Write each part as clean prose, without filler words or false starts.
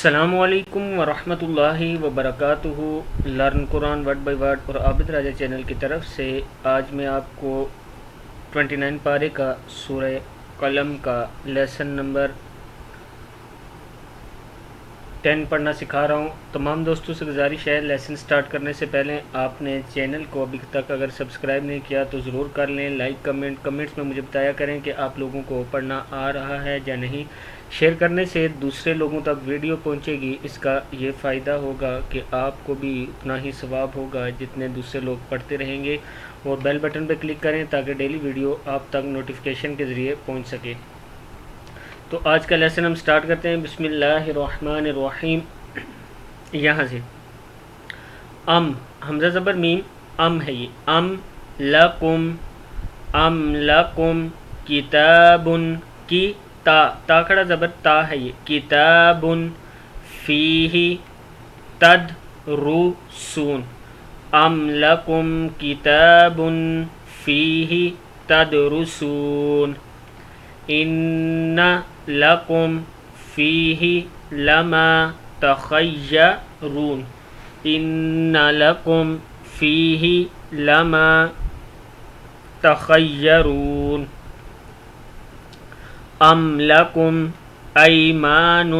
السلام علیکم ورحمۃ اللہ وبرکاتہ۔ Learn Quran word by word اور عابد راجہ چینل کی طرف سے آج میں آپ کو 29 پارے کا سورہ قلم کا لیسن نمبر 10 پڑھنا سکھا رہا ہوں۔ تمام دوستوں سے گزارش ہے لیسن سٹارٹ کرنے سے پہلے آپ نے چینل کو ابھی تک اگر سبسکرائب نہیں کیا تو ضرور کر لیں۔ لائک کمنٹس میں مجھے بتایا کریں کہ آپ لوگوں کو پڑھنا آ رہا ہے یا نہیں۔ شیئر کرنے سے دوسرے لوگوں تک ویڈیو پہنچے گی، اس کا یہ فائدہ ہوگا کہ آپ کو بھی اتنا ہی ثواب ہوگا جتنے دوسرے لوگ پڑھتے رہیں گے، اور بیل بٹن پہ کلک کریں تاکہ ڈیلی ویڈیو آپ تک نوٹیفیکیشن کے ذریعے پہنچ سکے۔ تو آج کا لیسن ہم سٹارٹ کرتے ہیں۔ بسم اللہ الرحمن الرحیم۔ یہاں سے حمزہ زبر میم ہے، یہ لکم کتابن کی تا کھڑا زبر تا ہے، یہ کتابن فیہ تدرسون، لکم کتابن فیہ تدرسون، ان لکم فیہ لما تخیرون، ان لکم فیہ لما تخیرون، لکم ایمان،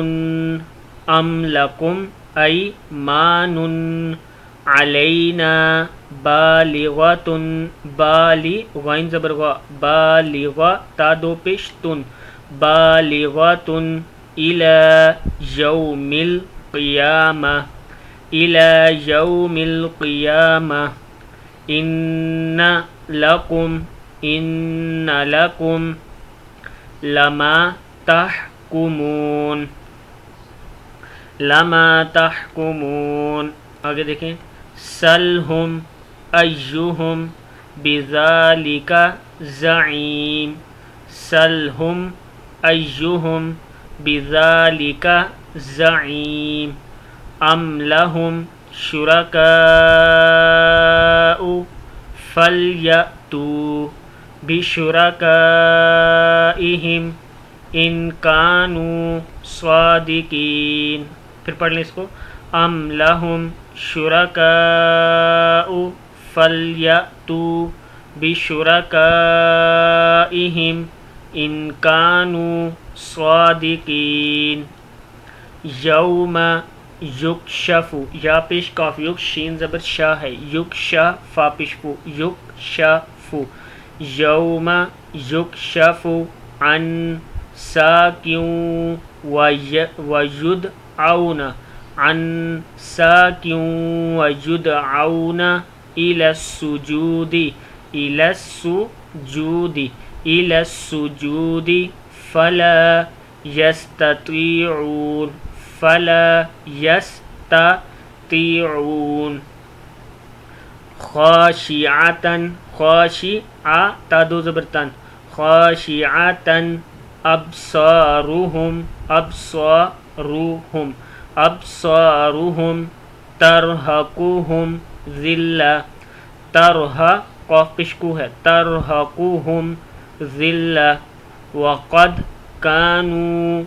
لکم ایمان علینا بالغۃ، غین زبر غا، بالغہ تا دو پیش تن، بالغۃ الی یوم القیامہ، الی یوم القیامہ، ان لکم لما تحکمون، آگے دیکھیں، سلہم ایہم بذالک زعیم، سلہم ایہم بذالک زعیم، ام لہم شرکاء فلیأتوا بشرکائہم ان کانوا صادقین۔ پھر پڑھ لیں اس کو، ام لہم شرکاء فلیأتوا بشرکائہم ان کانوا صادقین، یوم یکشف، یا پیش کاف یک، شین زبر شا ہے، یکشف فا پیش فو، یکشف، یوم یکشف عن ساق ویدعون، عن ساق ویدعون الی السجود، الی السجود، الی السجود فلا یستطیعون، فلا یستطیعون، خاشعۃ، خاشعہ تا دو زبر تن، خاشعۃ ابصارہم، ابصارہم، ابصارہم ترہقہم ذلہ، قاف پشکو ہے، ترہقہم ذلہ، وقد کانوا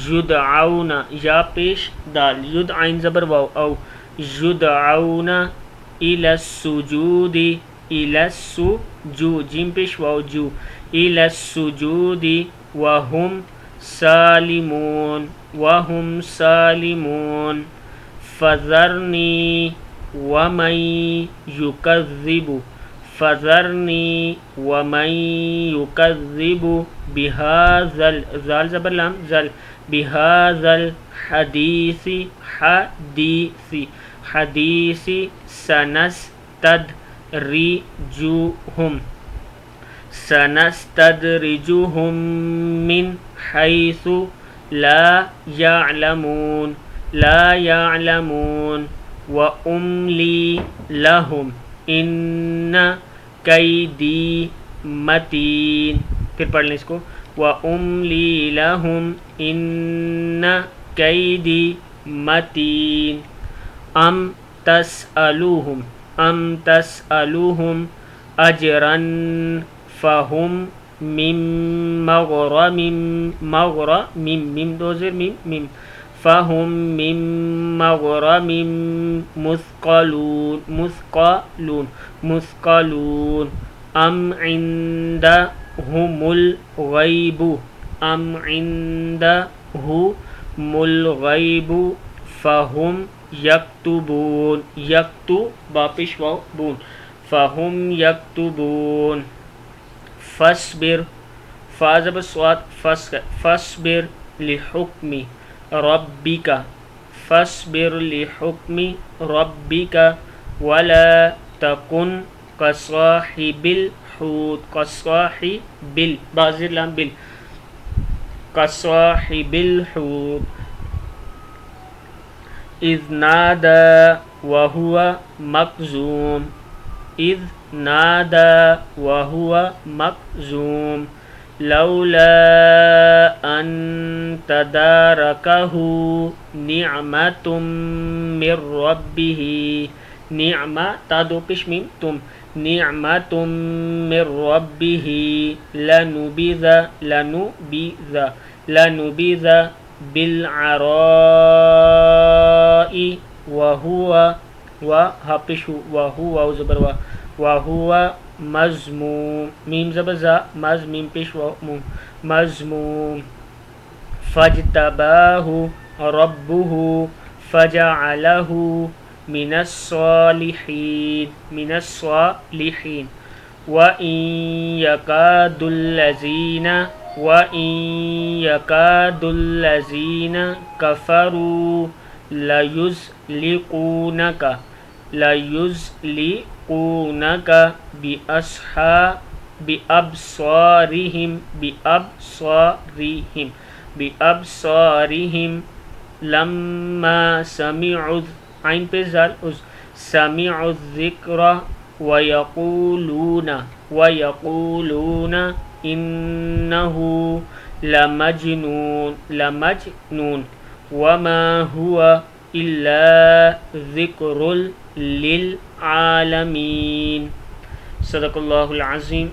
یدعون، یا پیش دال، ید عین زبر واو، او یدعون الی السجود، الی السجود، جیم پیش واو جو، الی السجود وہم سالمون، وہم سالمون، فذرنی ومن یکذب، فذرنی ومن یکذب بہذا، زال زبر لام زل، بہذا الحدیث، حدیث سنستدرجهم من حیث لا یعلمون، لا یعلمون، واملی لہم ان کیدی متین۔ پھر پڑھ لیں اس کو، واملی لہم ان کیدی متین، ام تسألوہم اجرا فہم من مغرم، میم دو زیر میم، فهم من مغرم مثقلون ام عندهم الغیب فهم یکتبون فهم یکتبون فاصبر فازب سواد فاصبر لحکم ربک ولا تکن كصاحب الحوت إذ نادى وهو مكظوم لولا أن تداركه نعمة من ربه لنبذ بالعراء وهو مذموم مذموم فاجتباه ربه فجعله من الصالحين وإن يكاد الذين كفروا ليزلقونك بأبصارهم لما سمعوا الذكر ويقولون إنه لمجنون وما هو إلا ذكر للعالمين. صدق اللہ العظیم.